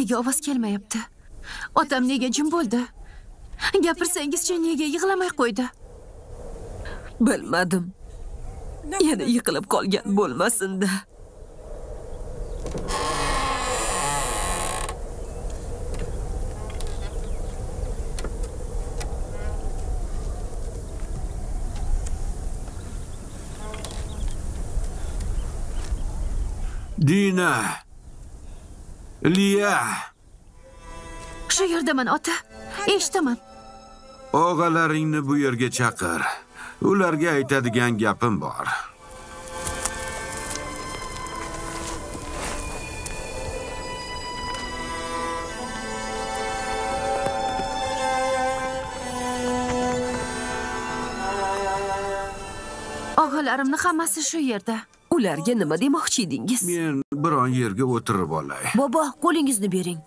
Nega ovoz kelmayapti? Otam nega jim bo'ldi? Gapirsangizchi, nega yig'lamay qo'ydi? Bilmadim. Yana yiqilib qolgan bo'lmasin-da. Dina, Liya. Shu yerdaman, ota. Eshitaman. Og'alaringni bu yerga chaqir. Ularga aytadigan gapim bor. Og'alarimni hammasi shu yerda. Ularga nima demoqchi edingiz? Men biron yerga o'tirib olay. Bobo, qo'lingizni bering.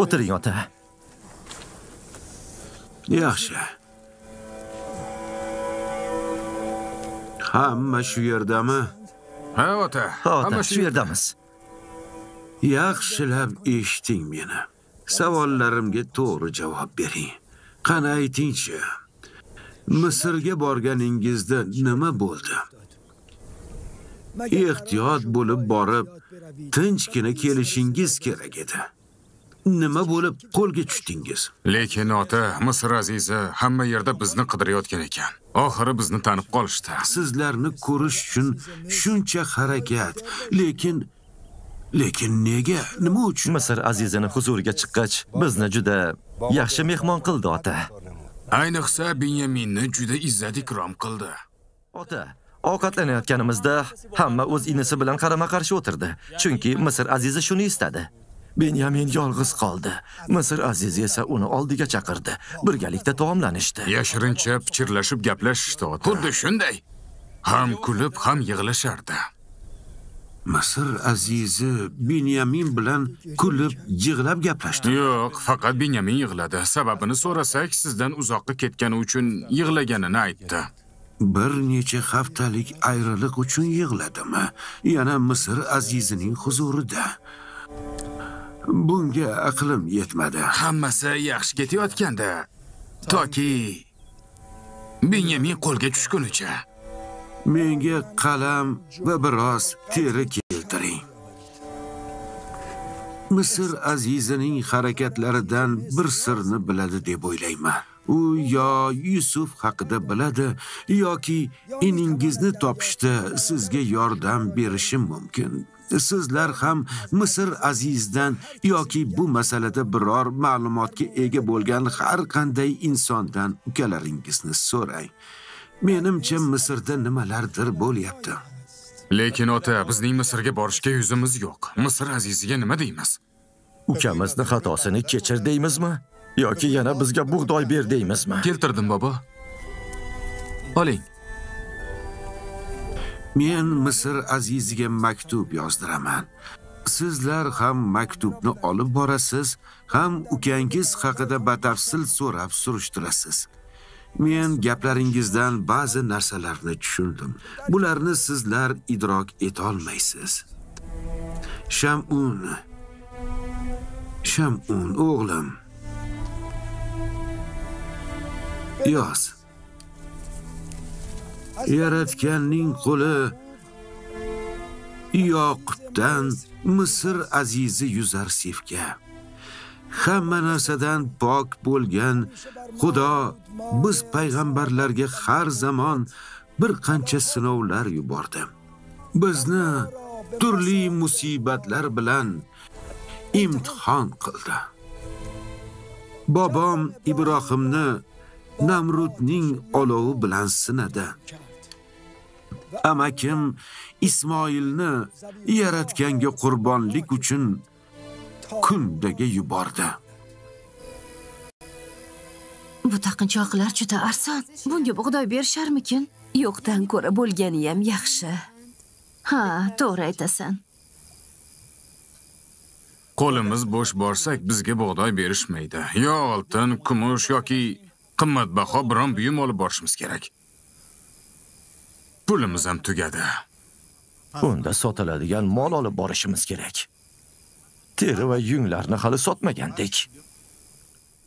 O'tiring, ota. Yaxshi. Hamma shu yerdami? Ha, ota. Ota, shu yerdamiz. Yaxshilab eshiting meni. Savollarimga to'g'ri javob bering. Qani aytingchi. Misrga borganingizda nima bo'ldi? Ehtiyot bo'lib borib, tinchgina kelishingiz kerak edi. Nima bo'lib qo'lga tushdingiz? Lekin ota, Misr azizi hamma yerda bizni qidirayotgan ekan. Oxiri bizni tanib qolishdi. Sizlarni ko'rish uchun shuncha harakat, lekin nega? Nima uchun? Misr azizini huzuriga chiqqach, bizni juda yaxshi mehmon qildi, ota. Ayniqsa Benyaminni juda izzat ikrom qildi. Ota, ovqatlanayotganimizda hamma o'z inisi bilan qarama-qarshi o'tirdi, chunki Misr azizi shuni istadi. Benyamin yolg'iz qoldi. Misr azizi esa uni oldiga chaqirdi. Birgalikda taomlanishdi. Yashirincha pichirlashib gaplashishdi, ota. Xuddi shunday. Ham kulib, ham yig'lashardi. Misr azizi Benyamin bilan kulib, yig'lab gaplashdi. Yo'q, faqat Benyamin yig'ladi. Sababini so'rasak, sizdan uzoqqa ketgani uchun yig'laganini aytdi. Bir necha haftalik ayriliq uchun yig'ladimi? Yana Misr azizining huzurida. Bunga aqlim yetmadi. Hammasi yaxshi ketayotganda, toki Benyamin qo'lga tushgunicha. Menga qalam va biroz teri keltiring. Misr azizining harakatlaridan bir sirni biladi deb o'ylayman. U yo Yusuf haqida biladi, yoki iningizni topishda sizga yordam berishi mumkin. Sizlar ham Misr azizdan yoki bu masalada biror ma'lumotga ega bo'lgan har qanday insondan ukalaringizni so'rang. Menimcha Misrda nimalardir bo'lyapti. Lekin ota, bizning Misrga borishga yuzimiz yo'q. Misr aziziga nima deymiz? Ukamizni xatosini kechir deymizmi? Yoki yana bizga bug'doy ber deymizmi? Keltirdim, bobo. Oling. Men Misr aziziga maktub yozdiraman. Sizlar ham maktubni olib borasiz, ham ukangiz haqida batafsil so'rab surishtirasiz. Men gaplaringizdan ba'zi narsalarni tushundim. Bularni sizlar idrok eta olmaysiz. Shamun, o'g'lim. Yoz. Yaratganning qo'li yoqutdan Misr azizi yuzar sifga. Hamma narsadan pok bo'lgan Xudo biz payg'ambarlarga har zamon bir qancha sinovlar yubordi. Bizni turli musibatlar bilan imtihon qildi. Bobom Ibrohimni Namrudning olovi bilan sinadi. Amakim Ismoilni yaratganga qurbonlik uchun kundaga yubordi. Bu taqinchoqlar juda arzon. Bunga bug'doy berisharmikin? Yo'qdan ko'ra bo'lgani ham yaxshi. Ha, to'g'ri aytasan. Qo'limiz bo'sh borsak, bizga bug'doy berishmaydi. Yo oltin, kumush yoki qimmatbaho biron buyum olib borishimiz kerak. Pulimiz ham tugadi. Unda sotiladigan mol olib borishimiz kerak. Teri va yunglarni hali sotmagandik.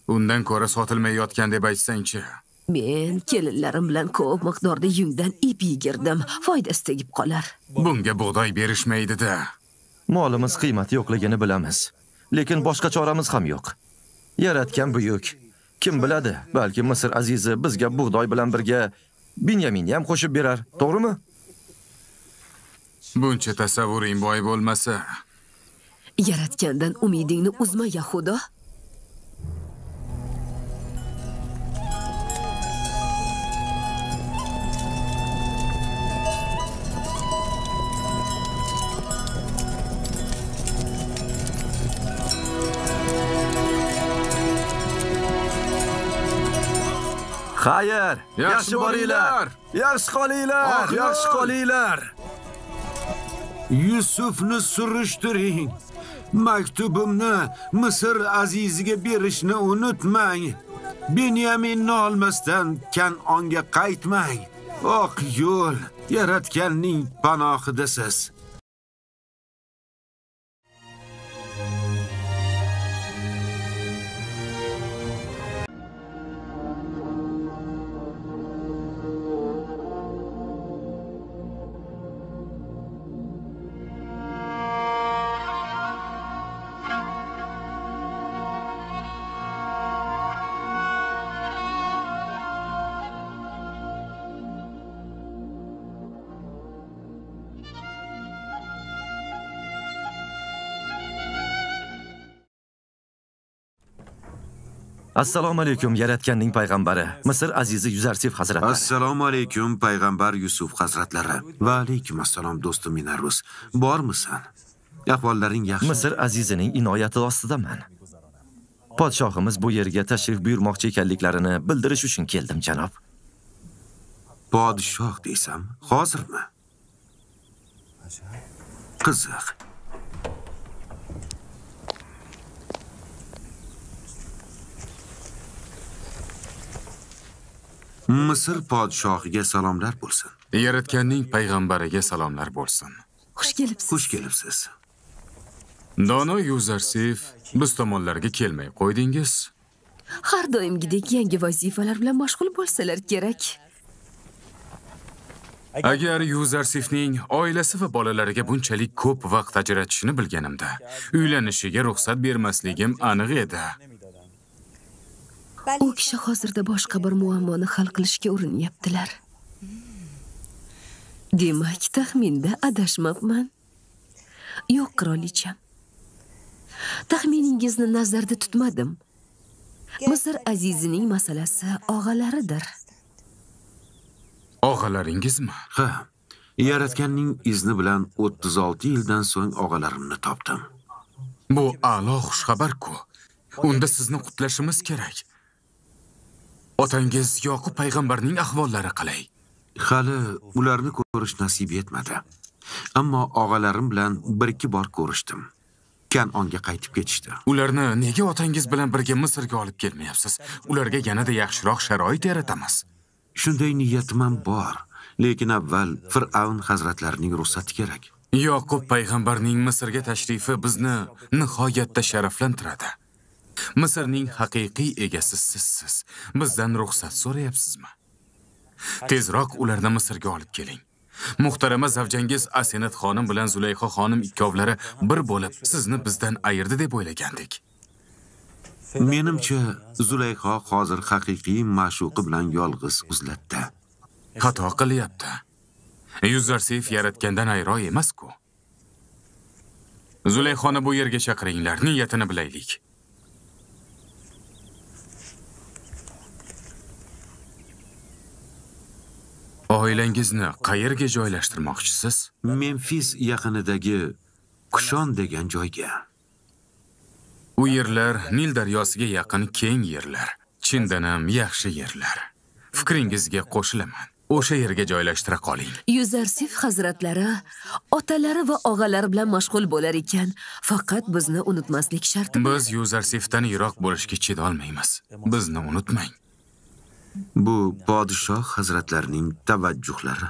Undan ko'ra sotilmayotgan deb aytsang-chi. Men kelinlarim bilan ko'p miqdorda yungdan ip yigirdim. Foydasi tegib qolar. Bunga bug'doy berishmaydi-da. Molimiz qiymati yo'qligini bilamiz, lekin boshqa choramiz ham yo'q. Yaratgan buyuk. Kim biladi, balki Misr azizi bizga bug'doy bilan birga Binyaminni ham qo'shib berar, to'g'rimi? Buncha tasavvuring boy bo'lmasa, Yaratgandan umidingni uzma, Yahudo. Xayr, yaxshi boringlar. Yaxshi qolinglar, yaxshi qolinglar. Yusufni surishtiring. Maktubimni Misr aziziga berishni unutmang. Binyaminni olmasdan Kan'onga qaytmang. Oq yo'l Yaratganning panohidasiz. Assalomu alaykum Yaratganning payg'ambari, Misr azizi Yuzarsif hazratlari. Assalomu alaykum payg'ambar Yusuf hazratlari. Va alaykum assalom do'stim Minarus. Bormisan? Ahvollaring yaxshi? Misr azizining inoyati ostidaman. Podshohimiz bu yerga tashrif buyurmoqchi ekanliklarini bildirish uchun keldim, janob. Podshoh desam, hozirmi? Qiziq. Misr podshohiga salomlar bo'lsin. Yaratganning payg'ambariga salomlar bo'lsin. Xush kelibsiz. Xush kelibsiz. Dono Yuzarsif, biz tomonlarga kelmay qo'ydingiz. Har doimgidek yangi vazifalar bilan mashg'ul bo'lsalar kerak. Agar Yuzarsifning oilasi va bolalariga bunchalik ko'p vaqt ajratishini bilganimda, uylanishiga ruxsat bermasligim aniq edi. U kishi hozirda boshqa bir muammoni hal qilishga urinyaptilar. Demak, taxminda adashmabman. Yo'q, qirolicham. Taxminingizni nazarda tutmadim. Misr azizining masalasi og'alaridir. Og'alaringizmi? Ha, Yaratganning izni bilan 36 yildan so'ng og'alarimni topdim. Bu a'lo xushxabar-ku. Unda sizni qutlashimiz kerak. Otangiz Yoqub payg'ambarning ahvollari qalay? Hali ularni ko'rish nasib etmadi. Ammo og'alarim bilan 1-2 bor ko'rishdim. Kan'onga qaytib ketishdi. Ularni nega otangiz bilan birga Misrga olib kelmayapsiz? Ularga yanada yaxshiroq sharoit yaratamiz. Shunday niyatim ham bor, lekin avval Fir'avn hazratlarining ruxsati kerak. Yoqub payg'ambarning Misrga tashrifi bizni nihoyatda sharaflantiradi. Misrning haqiqiy egasi sizsiz. Bizdan ruxsat so'rayapsizmi? Tezroq ularni Misrga olib keling. Muhtarama zavjangiz Asenat xonim bilan Zulayxo xonim ikkovlari bir bo'lib sizni bizdan ayirdi deb o'ylagandik. Menimcha, Zulayxo hozir haqiqiy ma'shuqi bilan yolg'iz uzlatdi. Xato qilyapti. Yuzarsif Yaratgandan ayro emas-ku. Zulayxoni bu yerga chaqiringlar, niyatini bilaylik. Oilangizni qayerga joylashtirmoqchisiz? Memfis yaqinidagi Kushon degan joyga. U yerlar Nil daryosiga yaqin keng yerlar. Chindan ham yaxshi yerlar. Fikringizga qo'shilaman. O'sha yerga joylashtira qoling. Yuzarsif hazratlari otalari va og'alari bilan mashg'ul bo'lar ekan, faqat bizni unutmaslik shart. Biz Yuzarsifdan yiroq bo'lishga chidolmaymiz. Bizni unutmang. Bu podshoh hazratlarining tavajjuhlari.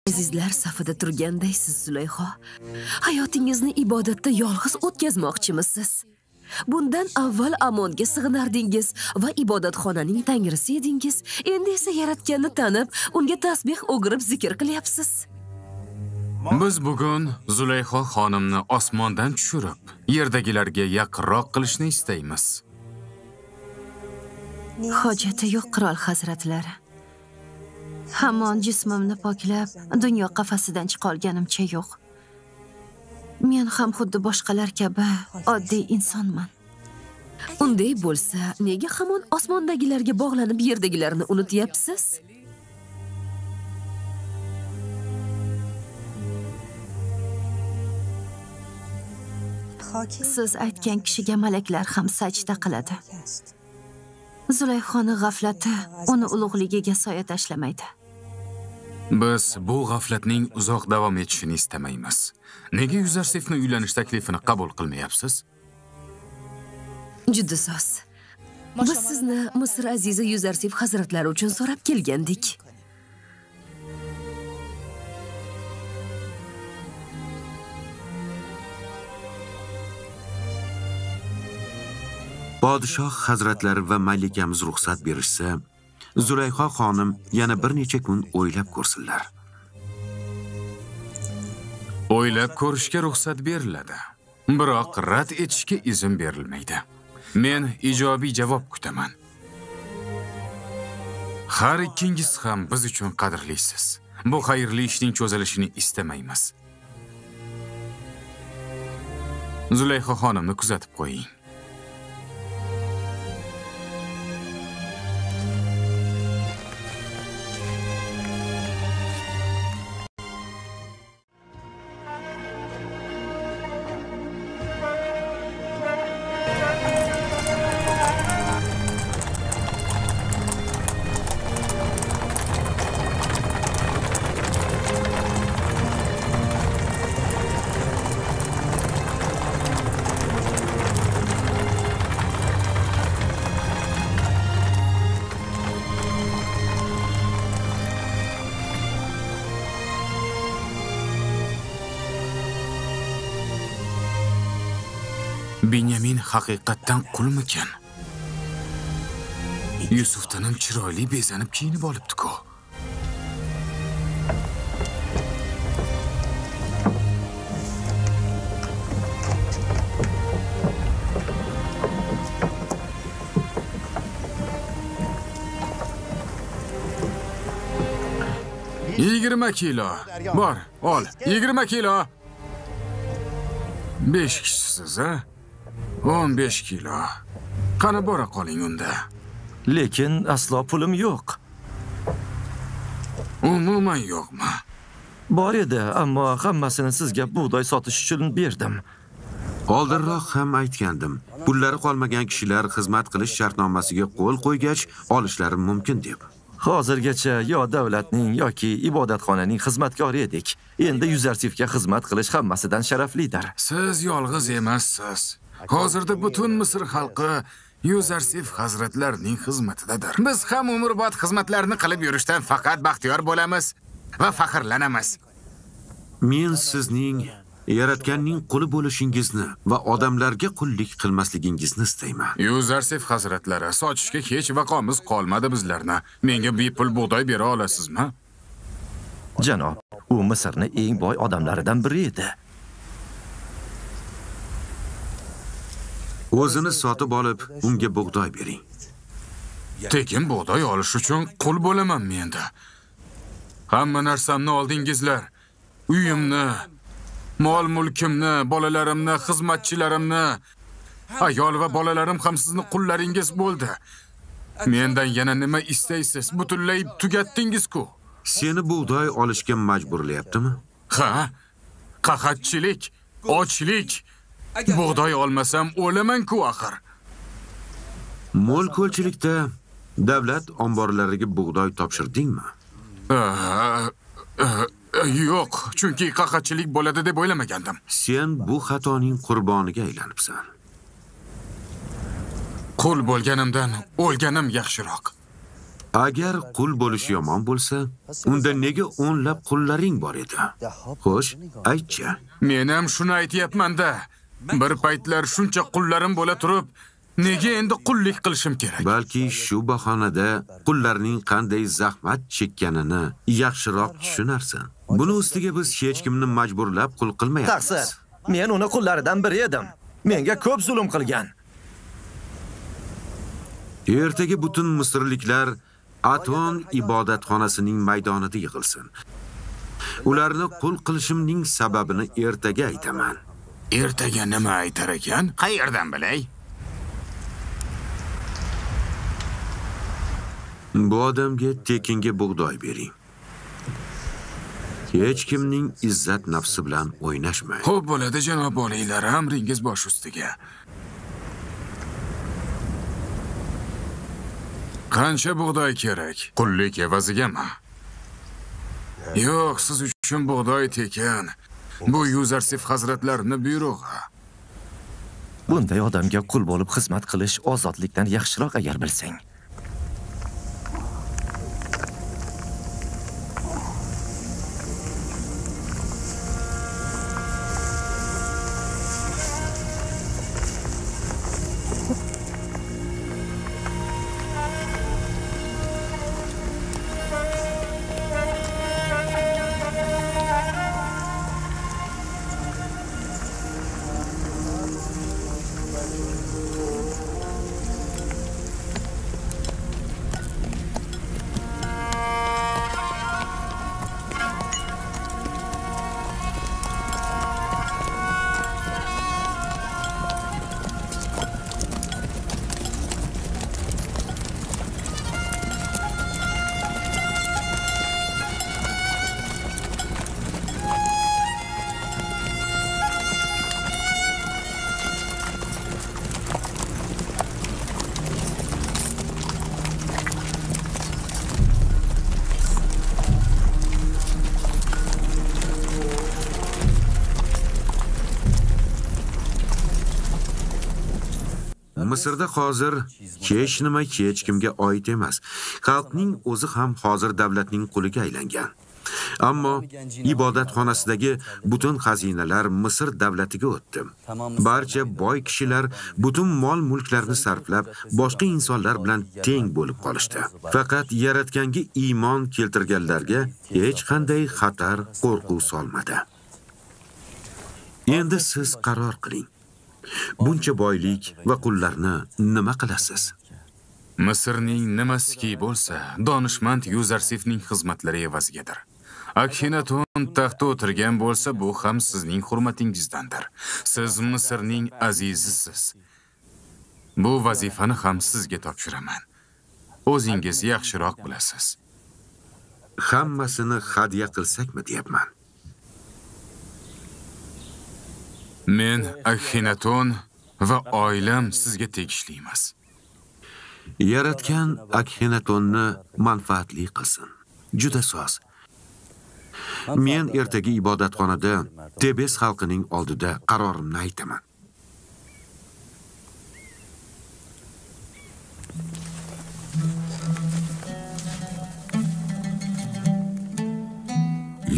Azizlar safida turgandaysiz, Zulayho. Hayotingizni ibodatda yolg'iz o'tkazmoqchimisiz? Bundan avval Amonga sig'inardingiz va ibodatxonaning tangrisi edingiz. Endi esa Yaratganni tanib, unga tasbih o'girib zikr qilyapsiz. Biz bugun Zulayho xonimni osmondan tushirib, yerdagilarga yaqinroq qilishni istaymiz. Hojati yo'q, qirol hazratlari. Hamon jismimni poklab, dunyo qafasidan chiqa olganimcha yo'q. Men ham xuddi boshqalar kabi oddiy insonman. Unday bo'lsa, nega hamon osmondagilarga bog'lanib yerdagilarni unutyapsiz? Siz aytgan kishiga malaklar ham sajda qiladi. Zulayxoni g'aflati uni ulug'ligiga soya tashlamaydi. Biz bu g'aflatning uzoq davom etishini istamaymiz. Nega Yuzarsifni uylanish taklifini qabul qilmayapsiz? Juda soz. Biz sizni Misr azizi Yuzarsif hazratlari uchun so'rab kelgandik. Podshoh hazratlari va malikamiz ruxsat berishsa, Zulayho xonim yana bir necha kun o'ylab ko'rsinlar. O'ylab ko'rishga ruxsat beriladi, biroq rad etishga izn berilmaydi. Men ijobiy javob kutaman. Har ikkingiz ham biz uchun qadrlisiz. Bu xayrli ishning cho'zilishini istamaymiz. Zulayho xonimni kuzatib qo'ying. Benyamin haqiqatdan qulmikan? Yusufdan chiroyli bezanib kiyinib olibdi-ku. $20 kilo. Bor, ol. 20 kilo. 5 kishisiz, ha? 15 kilo. Qani bora qoling unda. Lekin aslo pulim yo'q. Umuman yo'qmi? Bor edi, ammo hammasini sizga bug'doy sotish uchun berdim. Oldinroq ham aytgandim. Pullari qolmagan kishilar xizmat qilish shartnomasiga qo'l qo'ygach, olishlari mumkin deb. Hozirgacha yo davlatning yoki ibodatxonaning xizmatkori edik. Endi Yuzarsifga xizmat qilish hammasidan sharaflidir. Siz yolg'iz emassiz. Hozirda butun Misr xalqi Yuzarsif hazratlarining xizmatidadir. Biz ham umrbod xizmatlarni qilib yurishdan faqat baxtiyor bo'lamiz va faxrlanamiz. Men sizning Yaratganning quli bo'lishingizni va odamlarga qullik qilmasligingizni istayman. Yuzarsif hazratlari, sochishga hech vaqomiz qolmadi bizlarni. Menga bepul bug'doy bera olasizmi? Janob, u Misrning eng boy odamlaridan biri edi. O'zini sotib olib, unga bug'doy bering. Tekin bug'doy olish uchun qul bo'laman menda. Hamma narsamni oldingizlar. Uyimni, mol-mulkimni, bolalarimni, xizmatchilarimni, ayol va bolalarim ham sizni qullaringiz bo'ldi. Mendan yana nima istaysiz? Butunlay tugatdingiz-ku. Seni bug'doy olishga majburlayaptimi? Ha? Qahatchilik, ochlik. Bug'doy olmasam o'laman-ku axir. Mo'l-ko'lchilikda davlat omborlariga bug'doy topshirdingmi? Yo'q, chunki qahatchilik bo'ladi deb o'ylamagandim. Sen bu xatoning qurboniga aylanibsan. Qul bo'lganimdan o'lganim yaxshiroq. Agar qul bo'lish yomon bo'lsa, unda nega o'nlab qullaring bor edi? Xo'sh, aytchi. Men ham shuni aytayapman-da. Bir paytlar shuncha qullarim bo'la turib, nega endi qullik qilishim kerak? Balki shu bahonada qullarning qanday zahmat chekkanini yaxshiroq tushunarsan. Buni ustiga biz hech kimni majburlab qul qilmayapmiz. Taqsir. Men uni qullaridan biri edim. Menga ko'p zulm qilgan. Ertaga butun misrliklar Aton ibodatxonasining maydonida yig'ilsin. Ularni qul qilishimning sababini ertaga aytaman. Ertaga nima aytar ekan? Qayerdan bilay? Bu odamga tekinga bug'doy bering. Hech kimning izzat nafsi bilan o'ynashmang. Xo'p bo'ladi, janob oliylar, amringiz bosh ustiga. Qancha bug'doy kerak? Qullik evazigami? Yo'q, siz uchun bug'doy tekin. Bu Yuzarsif hazratlarining buyrug'i. Bunday odamga qul bo'lib xizmat qilish ozodlikdan yaxshiroq agar bilsang. Misrda hozir hech nima hech kimga oid emas. Xalqning o'zi ham hozir davlatning quliga aylangan. Ammo ibodatxonasidagi butun xazinalar Misr davlatiga o'tdi. Barcha boy kishilar butun mol-mulklarni sarflab, boshqa insonlar bilan teng bo'lib qolishdi. Faqat yaratganga iymon keltirganlarga hech qanday xatar, qo'rquv solmadi. Endi siz qaror qiling. Buncha boylik va qullarni nima qilasiz? Misrning nimasiki bo'lsa, donishmand Yuzarsifning xizmatlari evazigadir. Akhenaton taxtda o'tirgan bo'lsa, bu ham sizning hurmatingizdandir. Siz Misrning azizisiz. Bu vazifani ham sizga topshiraman. O'zingiz yaxshiroq bilasiz. Hammasini hadya qilsakmi deyapman. Men Akhenaton va oilam sizga tegishli emas. Yaratgan Akhenatonni manfaatli qilsin. Juda soz. Men ertaga ibodatxonada Tebes xalqining oldida qarorimni aytaman.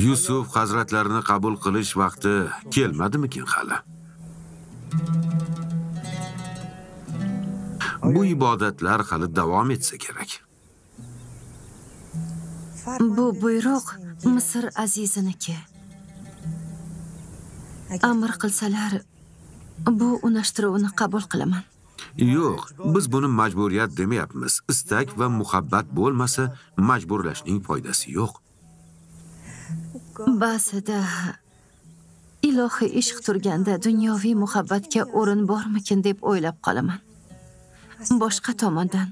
Yusuf hazratlarini qabul qilish vaqti kelmadimikin hali? Bu ibodatlar hali davom etsa kerak. Bu buyruq Misr aziziniki. Amr qilsalar, bu unashtiruvni qabul qilaman. Yo'q, biz buni majburiyat demayapmiz. Istak va muhabbat bo'lmasa, majburlashning foydasi yo'q. Ba'zida ilohiy ishq turganda dunyoviy muhabbatga o'rin bormikin deb o'ylab qolaman. Boshqa tomondan,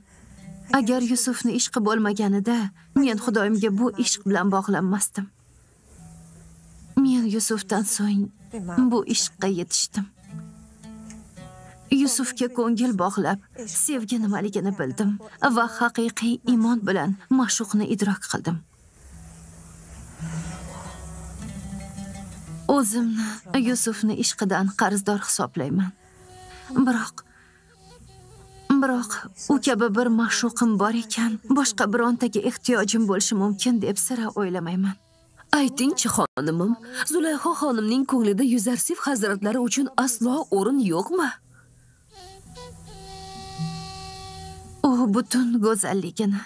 agar Yusufni ishqi bo'lmaganida, men Xudoyimga bu ishq bilan bog'lanmasdim. Men Yusufdan so'ng bu ishqqa yetishdim. Yusufga ko'ngil bog'lab, sevgi nimaligini bildim va haqiqiy iymon bilan ma'shuqni idrok qildim. O'zimni Yusufni ishqidan qarzdor hisoblayman. Biroq Biroq u kabi bir ma'shuqim bor ekan, boshqa birontaga ehtiyojim bo'lishi mumkin deb sira o'ylamayman. Aytingchi xonimim, Zulayho xonimning ko'nglida Yuzarsif hazratlari uchun aslo o'rin yo'qmi? U butun go'zalligini,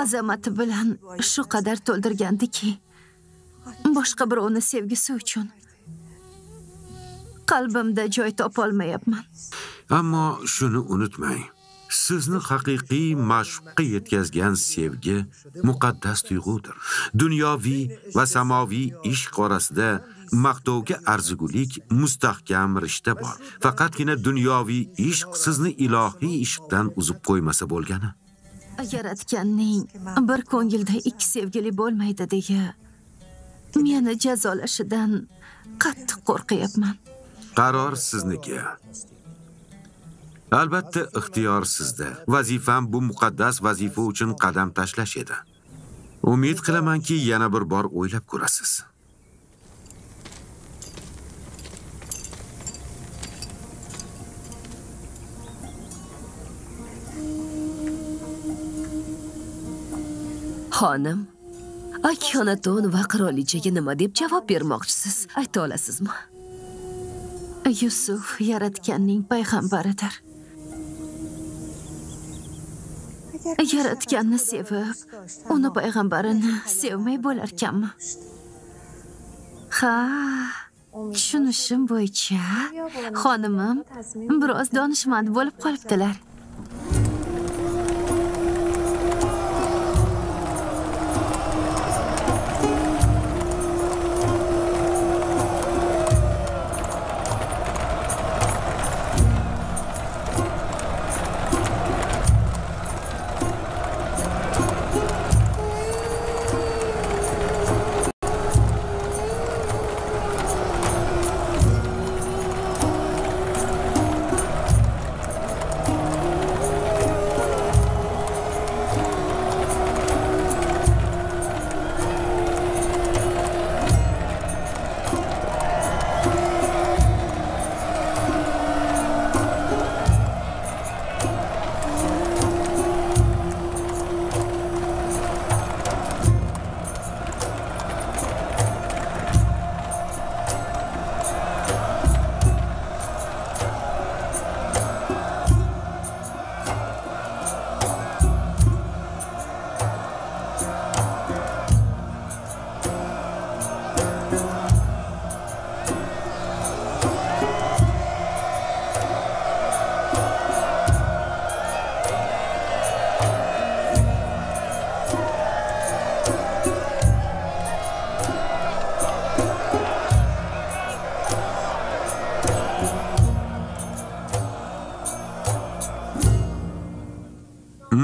azamati bilan shu qadar to'ldirgandiki, boshqa birovni sevgisi uchun qalbimda joy topolmayapman. Ammo shuni unutmang. Sizni haqiqiy ma'shuqqa yetkazgan sevgi muqaddas tuyg'udir. Dunyoviy va samoviy ishq orasida maqtovga arzigulik mustahkam rishta bor. Faqatgina dunyoviy ishq sizni ilohiy ishqdan uzib qo'ymasa bo'lgani. Yaratganning bir ko'ngilda ikki sevgili bo'lmaydi deya meni jazolashidan qattiq qo'rqyapman. Qaror sizniki. Albatta ixtiyor sizda. Vazifam bu muqaddas vazifa uchun qadam tashlash edi. Umid qilamanki, yana bir bor o'ylab ko'rasiz. Xonim, Akxonaton va qirolichaga nima deb javob bermoqchisiz? Ayta olasizmi? Yusuf yaratganning payg'ambaridir. Yaratganni sevib, uni payg'ambarini sevmay bo'larkanmi? Ha, tushunishim bo'yicha xonimim biroz donishmand bo'lib qolibdilar.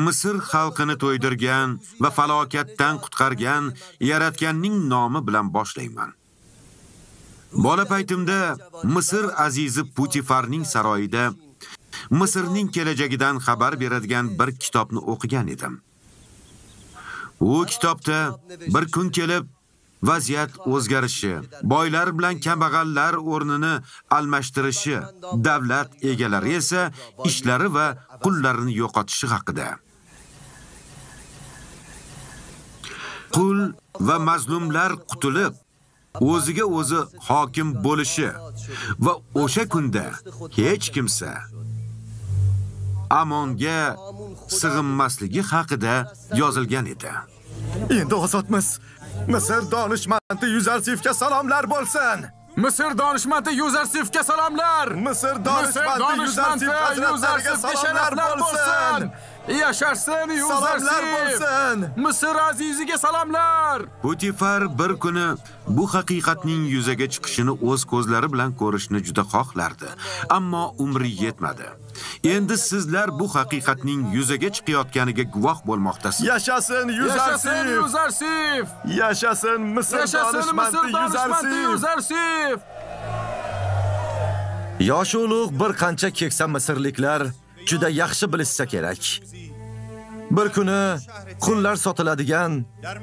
Misr xalqini to'ydirgan va falokatdan qutqargan yaratganning nomi bilan boshlayman. Bola paytimda Misr azizi Putifarning saroyida Misrning kelajagidan xabar beradigan bir kitobni o'qigan edim. U kitobda bir kun kelib vaziyat o'zgarishi, boylar bilan kambag'allar o'rnini almashtirishi, davlat egalari esa ishlari va qullarini yo'qotishi haqida. Qul va mazlumlar qutulib, o'ziga o'zi hokim bo'lishi va o'sha kunda hech kimsa amonga sig'inmasligi haqida yozilgan edi. Endi ozodmiz. Misr donishmandi Yuzarsifga salomlar bo'lsin. Misr donishmandi Yuzarsifga salomlar. Misr donishmandi Yuzarsif hazratlariga salomlar bo'lsin. Yasharsin Yuzarsif. Misr aziziga salomlar. Putifar bir kuni bu haqiqatning yuzaga chiqishini o'z ko'zlari bilan ko'rishni juda xohlardi, ammo umri yetmadi. Endi sizlar bu haqiqatning yuzaga chiqayotganiga guvoh bo'lmoqdasiz. Yashasin Yuzarsif. Yashasin Misr donishmandi Yuzarsif. Yosh ulug' bir qancha keksa misrliklar juda yaxshi bilishsa kerak. Bir kuni qullar sotiladigan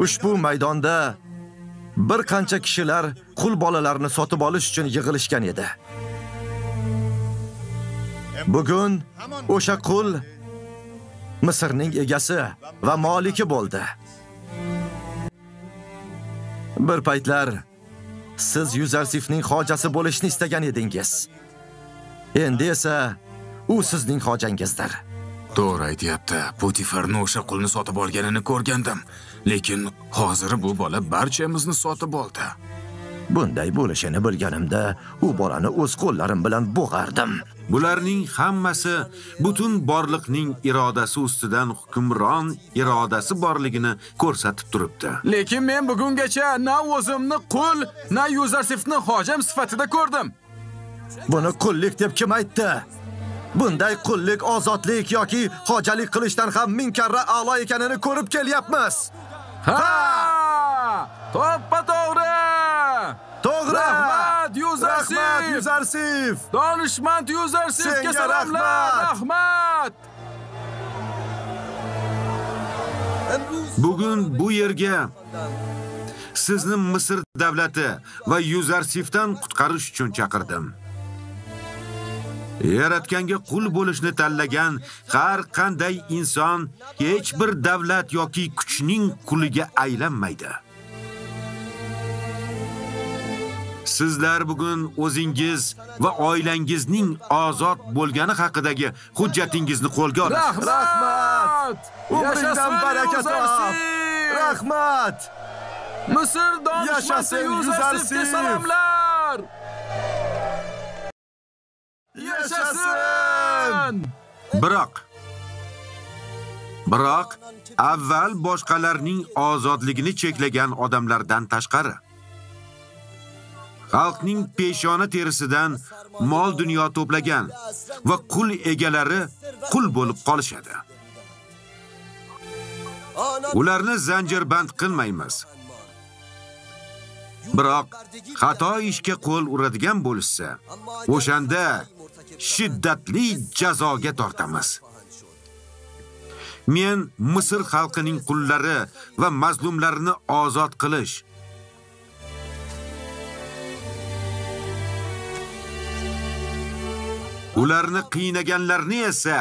ushbu maydonda bir qancha kishilar qul bolalarini sotib olish uchun yig'ilishgan edi. Bugun o'sha qul Misrning egasi va moliki bo'ldi. Bir paytlar siz Yuzarsifning xojasi bo'lishni istagan edingiz. Endi esa u sizning xojangizdir. To'g'ri aytayapti. Potifarni o'sha qulni sotib olganini ko'rgandim. Lekin hozir bu bola barchamizni sotib oldi. Bunday bo'lishini bilganimda, u bolani o'z qo'llarim bilan bo'g'ardim. Bularning hammasi butun borliqning irodasi ustidan hukmron irodasi borligini ko'rsatib turibdi. Lekin men bugungacha na o'zimni qul, na Yuzarsifni hojam sifatida ko'rdim. Buni qullik deb kim aytdi? Bunday qullik ozodlik yoki hojalik qilishdan ham ming karra a'lo ekanini ko'rib kelyapmiz. Ha! To'ppa-to'g'ri! To'g'ri! Rahmat Yuzarsif! Rahmat Yuzarsif! Donishmand Yuzarsifga Senga salomlar! Rahmat! Bugun bu yerga sizni Misr davlati va Yuzarsifdan qutqarish uchun chaqirdim. Yaratganga qul bo'lishni tanlagan har qanday inson hech bir davlat yoki kuchning quliga aylanmaydi. Sizlar bugun o'zingiz va oilangizning ozod bo'lgani haqidagi hujjatingizni qo'lga olasiz. Rahmat! Umringdan baraka top! Rahmat! Misr donishmandi Yuzarsifga salomlar! Yashasin! Biroq avval boshqalarning ozodligini cheklagan odamlardan tashqari xalqning peshona terisidan mol dunyo to'plagan va qul egalari qul bo'lib qolishadi. Ularni zanjirband qilmaymiz. Biroq xato ishga qo'l uradigan bo'lsa, o'shanda shiddatli jazoga tortamiz. Men Misr xalqining qullari va mazlumlarini ozod qilish, ularni qiynaganlarni esa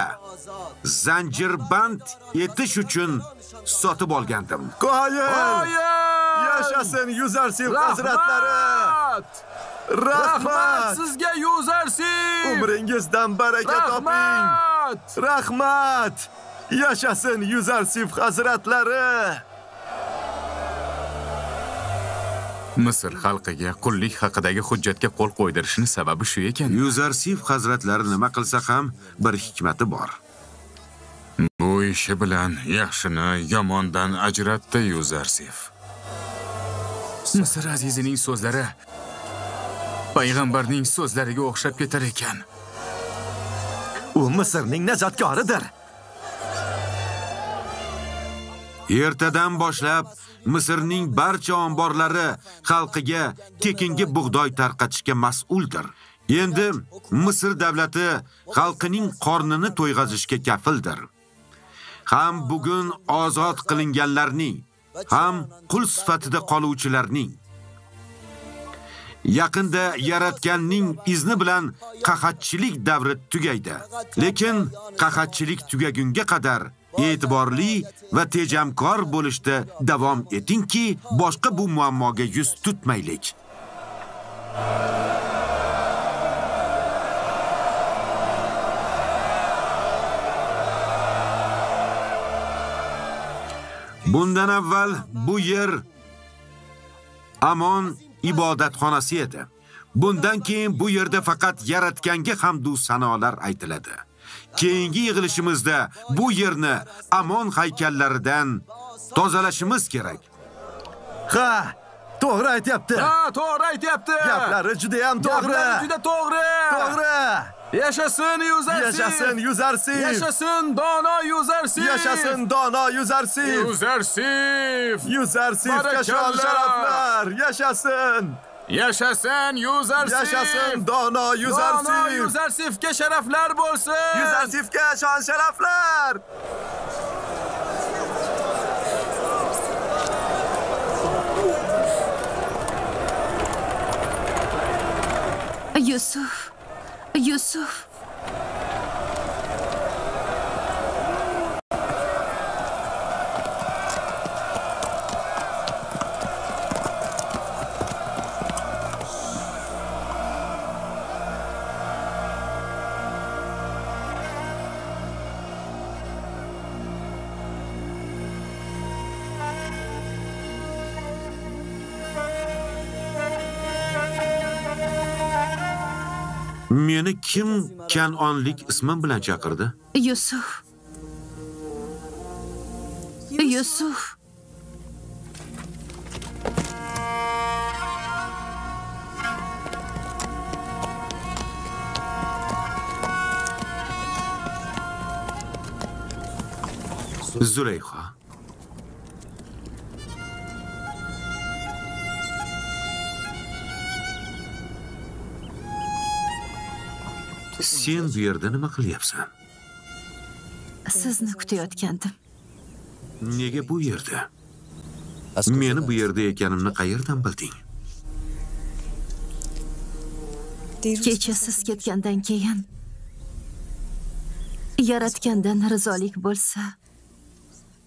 zanjirband etish uchun sotib olgandim. Qoyil! Yashasin Yuzarsif hazratlari! Rahmat sizga Yuzarsif! Umringizdan baraka toping! Rahmat! Yashasin Yuzarsif hazratlari! Misr xalqiga qullik haqidagi hujjatga qo'l qo'ydirishning sababi shu ekan. Yuzarsif hazratlari nima qilsa ham bir hikmati bor. Bu ishi bilan yaxshini yomondan ajratdi Yuzarsif. Misr azizining so'zlari payg'ambarning so'zlariga o'xshab ketar ekan. U Misrning najotkoridir. Ertadan boshlab Misrning barcha omborlari xalqiga tekinga bug'doy tarqatishga mas'uldir. Endi Misr davlati xalqining qornini to'yg'azishga kafildir. Ham bugun ozod qilinganlarning, ham qul sifatida qoluvchilarning yaqinda yaratganning izni bilan qahatchilik davri tugaydi. Lekin qahatchilik tugagunga qadar e'tiborli va tejamkor bo'lishda davom etingki, boshqa bu muammoga yuz tutmaylik. Bundan avval bu yer Amon ibodatxonasi edi. Bundan keyin bu yerda faqat yaratganga hamd va sanolar aytiladi. Keyingi yig'ilishimizda bu yerni Amon haykallaridan tozalashimiz kerak. Ha, to'g'ri aytayapti. To'g'ri aytayapti. Gaplari juda ham to'g'ri. Juda to'g'ri. To'g'ri. Yashasin Yuzarsif. Yashasin Yuzarsif. Yashasin dono Yuzarsif. Yashasin dono Yuzarsif. Yuzarsif. Yuzarsifga shon sharaflar. Yashasin. Yashasin Yuzarsif. Yashasin dono Yuzarsif. Dono Yuzarsifga sharaflar bo'lsin. Yuzarsifga shon sharaflar. Yusuf. Meni kim Kanonlik ismim bilan chaqirdi? Yusuf. Yusuf. Zuleyxa. Sen bu yerda nima qilyapsan? Sizni kutayotgandim. Nega bu yerda? Meni bu yerda ekanimni qayerdan bilding? Kecha siz ketgandan keyin Yaratgandan rizolik bo'lsa,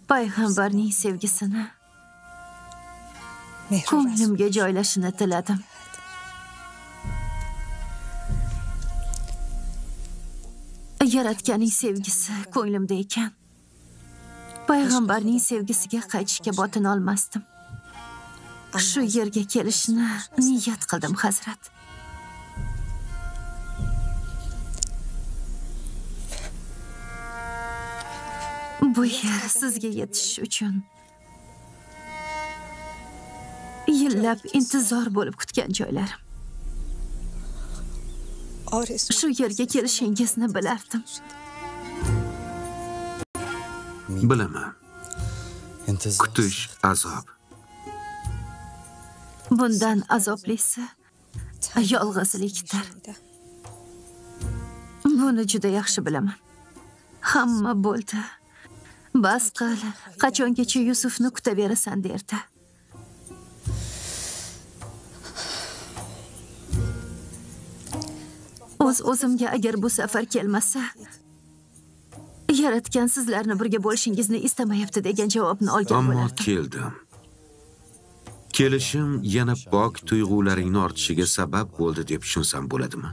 payg'ambarning sevgisini ko'nglimga joylashini tiladim. Yaratganning sevgisi ko'nglimda ekan, payg'ambarning sevgisiga qaytishga botin olmasdim. Shu yerga kelishni niyat qildim, Hazrat. Bu yer sizga yetish uchun yillab intizor bo'lib kutgan joylarim. Shu yerga kelishingizni bilardim. Bilaman. Kutish azob. Bundan azoblisi yolg'izlikdir. Buni juda yaxshi bilaman. Hamma bo'ldi. Bas qil, qachongacha Yusufni kutaverasan derdi. O'zimga agar bu safar kelmasa, Yaratgan sizlarni birga bo'lishingizni istamayapti degan javobni olgan Ammo bo'lardim. keldim. Kelishim yana pok tuyg'ularingni ortishiga sabab bo'ldi deb tushunsam bo'ladimi?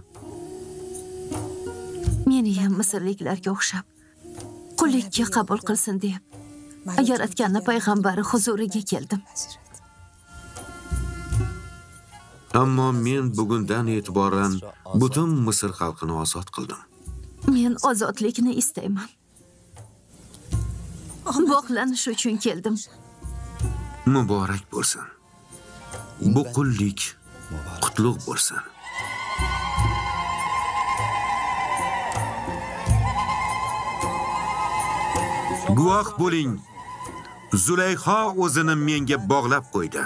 Meni ham misrliklarga o'xshab qullikka qabul qilsin deb Yaratganning payg'ambari huzuriga keldim. Ammo men bugundan e'tiboran butun Misr xalqini ozod qildim. Men ozodlikni istayman. Bog'lanish uchun keldim. Muborak bo'lsin. Bu qullik qutlug' bo'lsin. Guvoh bo'ling. Zuleyxa o'zini menga bog'lab qo'ydi.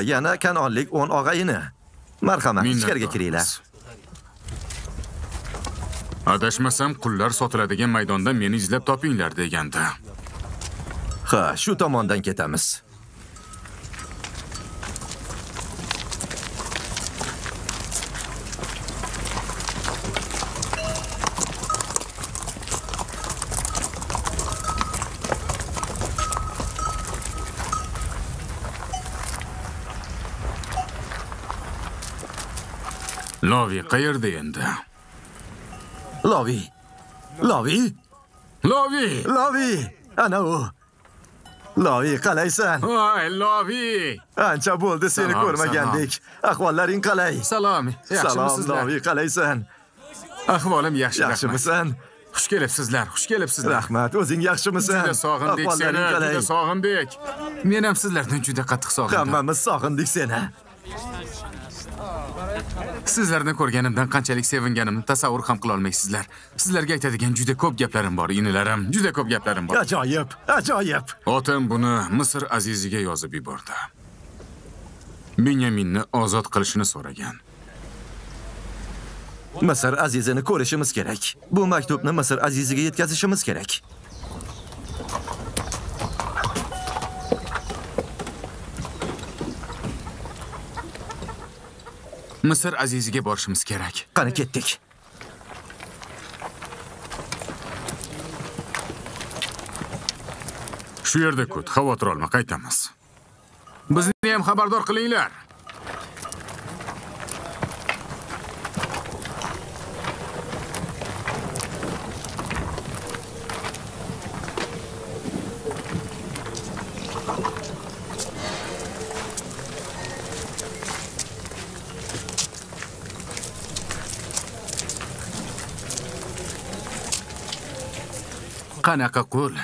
Yana Kanonlik 10 og'ayini. Marhamat, ichkariga kiringlar. Adashmasam, qullar sotiladigan maydonda meni izlab topinglar deganda. Ha, shu tomondan ketamiz. Lovi qayerda endi? Lovi. Lovi? Lovi! Lovi! Ana u. Lovi, qalaysan? Voy, Lovi! Ancha bo'ldi seni ko'rmagandik. Ahvollaring qalay? Salom. Salom, Lovi, qalaysan? Ahvolim yaxshi. Yaxshimisan? Xush kelibsizlar, xush kelibsizlar. Rahmat, o'zing yaxshimisan? Juda sog'indik seni, juda sog'indik. Men ham sizlardan juda qattiq sog'indim. Hammamiz sog'indik seni. Sizlarni ko'rganimdan qanchalik sevinganimni tasavvur ham qila olmaysizlar. Sizlarga aytadigan juda ko'p gaplarim bor, inilarim, juda ko'p gaplarim bor. Ajoyib, ajoyib. Otam buni Misr aziziga yozib yubordi. Benyaminni ozod qilishini so'ragan. Misr azizini ko'rishimiz kerak. Bu maktubni Misr aziziga yetkazishimiz kerak. Misr aziziga borishimiz kerak. Qani ketdik. Shu yerda kut, xavotir olma, qaytamiz. Bizni ham xabardor qilinglar. Qanaqa qo'l?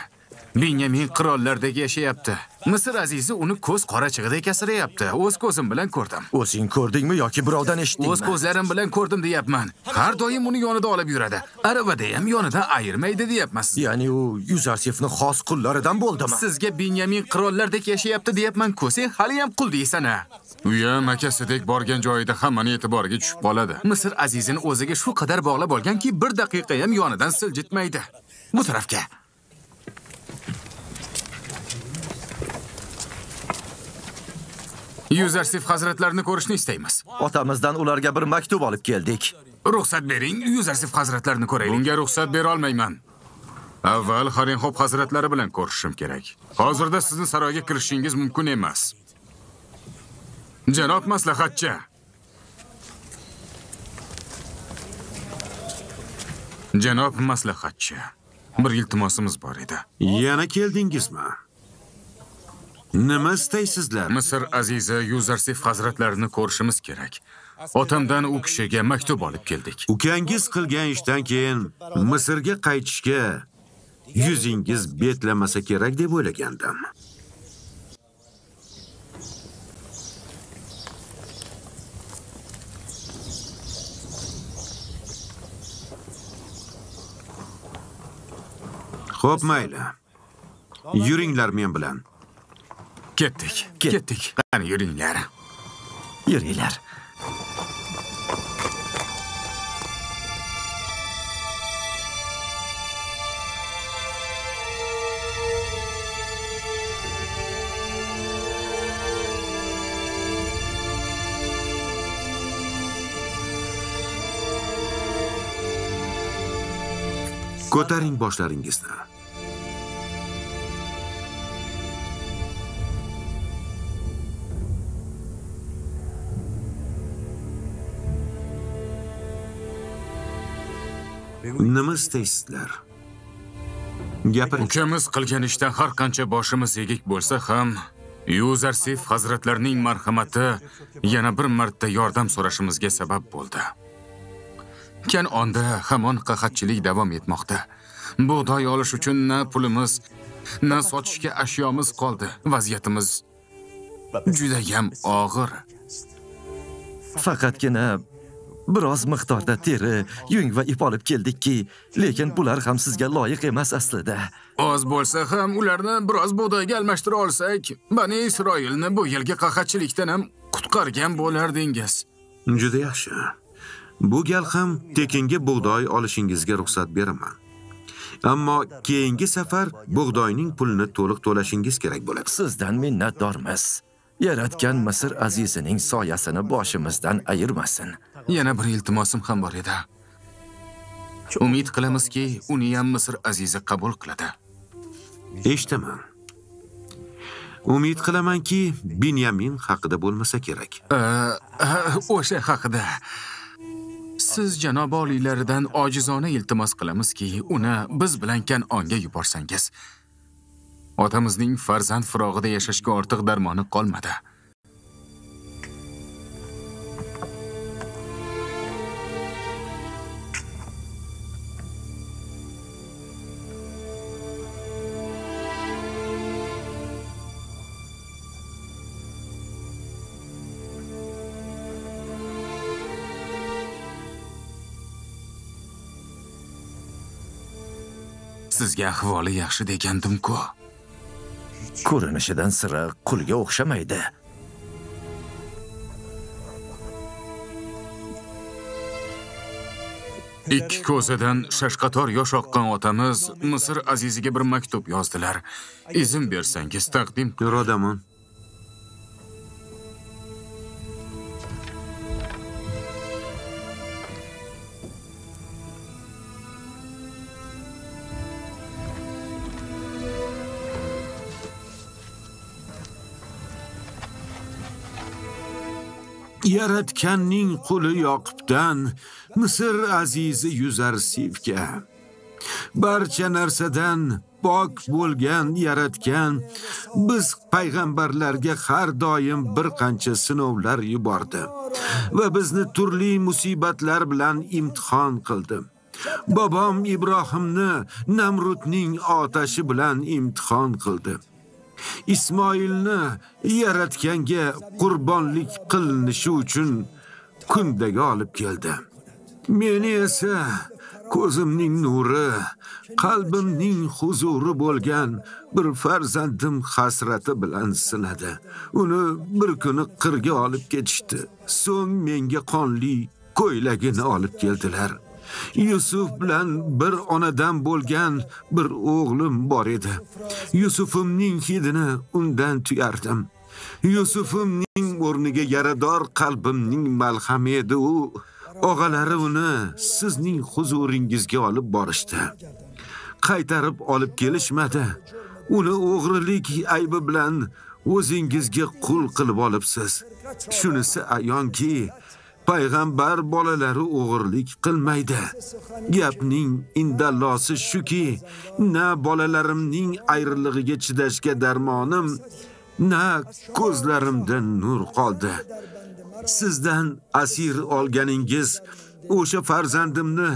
Benyamin qirollardek yashayapti. Misr azizi uni ko'z qorachig'idek asrayapti. O'z ko'zim bilan ko'rdim. O'zing ko'rdingmi yoki birovdan eshitdingmi? O'z ko'zlarim bilan ko'rdim deyapman. Har doim uni yonida olib yuradi. Aravada ham yonidan ayirmaydi deyapsiz. Ya'ni u Yuzarsifni xos qullaridan bo'ldimi? Sizga Benyamin qirollardek yashayapti deyapman-ku, sen hali ham qul deysan-a. U ham akasidek borgan joyida hammaning e'tiboriga tushib qoladi. Misr azizini o'ziga shu qadar bog'lab olganki, bir daqiqa ham yonidan siljitmaydi. Bu tarafga. Yuzarsif hazratlarini ko'rishni istaymiz. Otamizdan ularga bir maktub olib keldik. Ruxsat bering, Yuzarsif hazratlarini ko'raylik. Bunga ruxsat bera olmayman. Avval Harinxob hazratlari bilan ko'rishim kerak. Hozirda sizni saroyga kirishingiz mumkin emas. Janob maslahatchi. Janob maslahatchi. Bir iltimosimiz bor edi. Yana keldingizmi? Nima istaysizlar? Misr azizi Yuzarsif hazratlarini ko'rishimiz kerak. Otamdan u kishiga maktub olib keldik. Ukangiz qilgan ishdan keyin Misrga qaytishga yuzingiz betlamasa kerak deb o'ylagandim. Xo'p, mayli. Yuringlar men bilan. Ketdik. Qani yuringlar. Yuringlar. Ko'taring boshlaringizni. Nima istaysizlar? Gapiring. Ukamiz qilgan ishdan har qancha boshimiz egik bo'lsa ham, Yuzarsif hazratlarining marhamati yana bir marta yordam so'rashimizga sabab bo'ldi. Kanonda hamon qahatchilik davom etmoqda. Bug'doy olish uchun na pulimiz, na sotishga ashyomiz qoldi. Vaziyatimiz juda ham og'ir. Faqatgina biroz miqdorda teri, yung va ip olib keldikki, lekin bular ham sizga loyiq emas aslida. Oz bo'lsa ham ularni biroz bug'doyga almashtira olsak, Bani Isroilni bu yilgi qahatchilikdan ham qutqargan bo'lardingiz. Juda yaxshi. Bu gal ham tekinga bug'doy olishingizga ruxsat beraman. Ammo keyingi safar bug'doyning pulini to'liq to'lashingiz kerak bo'ladi. Sizdan minnatdormiz. Yaratgan Misr azizining soyasini boshimizdan ayirmasin. Yana bir iltimosim ham bor edi. Umid qilamizki, uni ham Misr azizi qabul qiladi. Eshitaman. Umid qilamanki, Benyamin haqida bo'lmasa kerak. O'sha haqida. Siz janob oliylaridan ojizona iltimos qilamizki, uni biz bilan Kanonga yuborsangiz. Otamizning farzand firog'ida yashashga ortiq darmoni qolmadi. Sizga ahvoli yaxshi degandim-ku. Ko'rinishidan sira qulga o'xshamaydi. Ikki ko'zadan shashqator yosh oqqan otamiz Misr aziziga bir maktub yozdilar. Izn bersangiz taqdim. Rodaman. Yaratganning quli Yoqubdan Misr azizi yuzar sevga. Barcha narsadan pok bo'lgan yaratgan biz payg'ambarlarga har doim bir qancha sinovlar yubordi va bizni turli musibatlar bilan imtihon qildi. Bobom Ibrohimni Namrudning otashi bilan imtihon qildi. Ismoilni yaratganga qurbonlik qilinishi uchun kundaga olib keldi. Meni esa ko'zimning nuri, qalbimning huzuri bo'lgan bir farzandim hasrati bilan sinadi. Uni bir kuni qirga olib ketishdi. So'ng menga qonli ko'ylagini olib keldilar. Yusuf bilan bir onadan bo'lgan bir o'g'lim bor edi. Yusufimning hidini undan tuyardim. Yusufimning o'rniga yarador qalbimning malhami edi u. Og'alari uni sizning huzuringizga olib borishdi. Qaytarib olib kelishmadi. Uni o'g'rilik aybi bilan o'zingizga qul qilib olibsiz. Shunisi ayonki, payg'ambar bolalari o'g'irlik qilmaydi. Gapning indallosi shuki, na bolalarimning ayrilig'iga chidashga darmonim, na ko'zlarimdan nur qoldi. Sizdan asir olganingiz o'sha farzandimni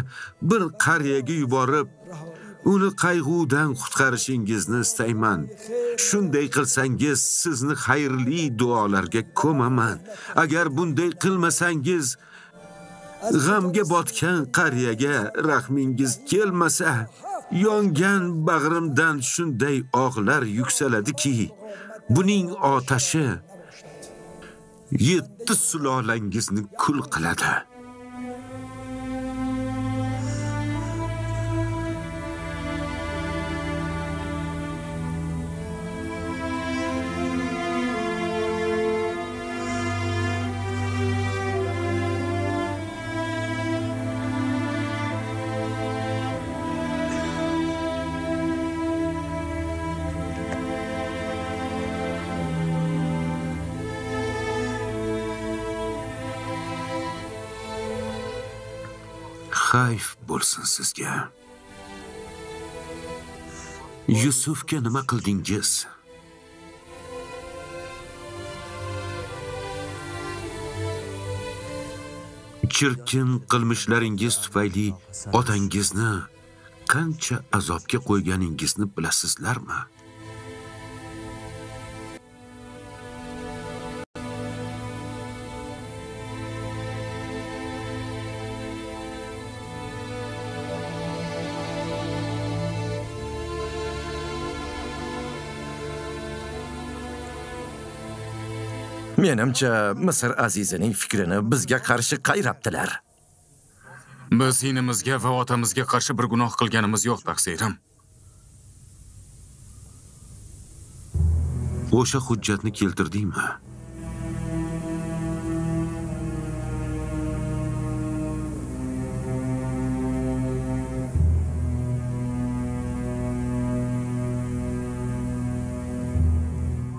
bir qariyaga yuborib, uni qayg'udan qutqarishingizni istayman. Shunday qilsangiz sizni xayrli duolarga ko'maman. Agar bunday qilmasangiz, g'amga botgan qariyaga rahmingiz kelmasa, yongan bag'rimdan shunday og'lar yuksaladiki, buning otashi 7 sulolangizni kul qiladi. Xayf bo'lsin sizga. Yusufga nima qildingiz? Chirkin qilmishlaringiz tufayli otangizni qancha azobga qo'yganingizni bilasizlarmi? Menimcha Misr azizining fikrini bizga qarshi qayrabdilar. Biz inimizga va otamizga qarshi bir gunoh qilganimiz yo'q, taqsirim. O'sha hujjatni keltirdingmi?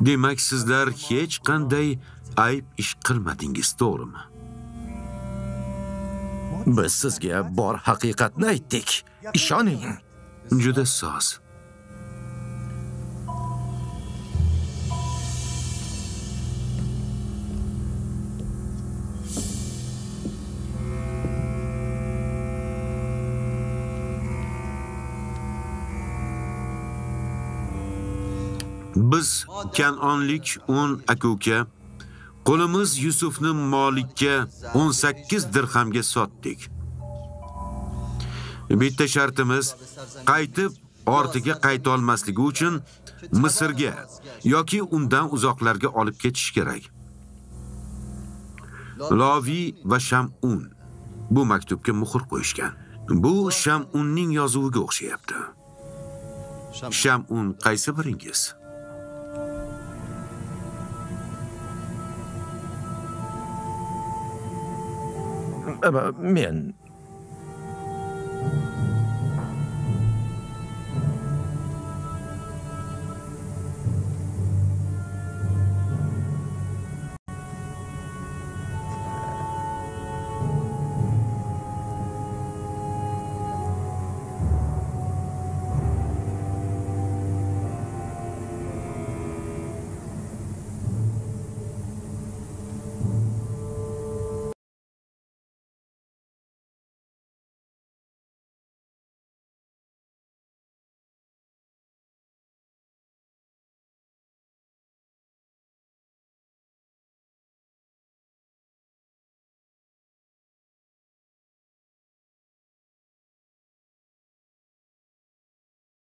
Demak, sizlar hech qanday ayb ish qilmadingiz, to'g'rimi? Biz sizga bor haqiqatni aytdik. Ishoning. Juda soz. Biz Kanonlik 10 aka-uka qo'limiz Yusufni Molikka 18 dirhamga sotdik. Bitta shartimiz, qaytib ortiga qayta olmasligi uchun Misrga yoki undan uzoqlarga olib ketish kerak. Lovi va Shamun bu maktubga muhr qo'yishgan. Bu Shamunning yozuviga o'xshayapti. Shamun qaysi biringiz? Men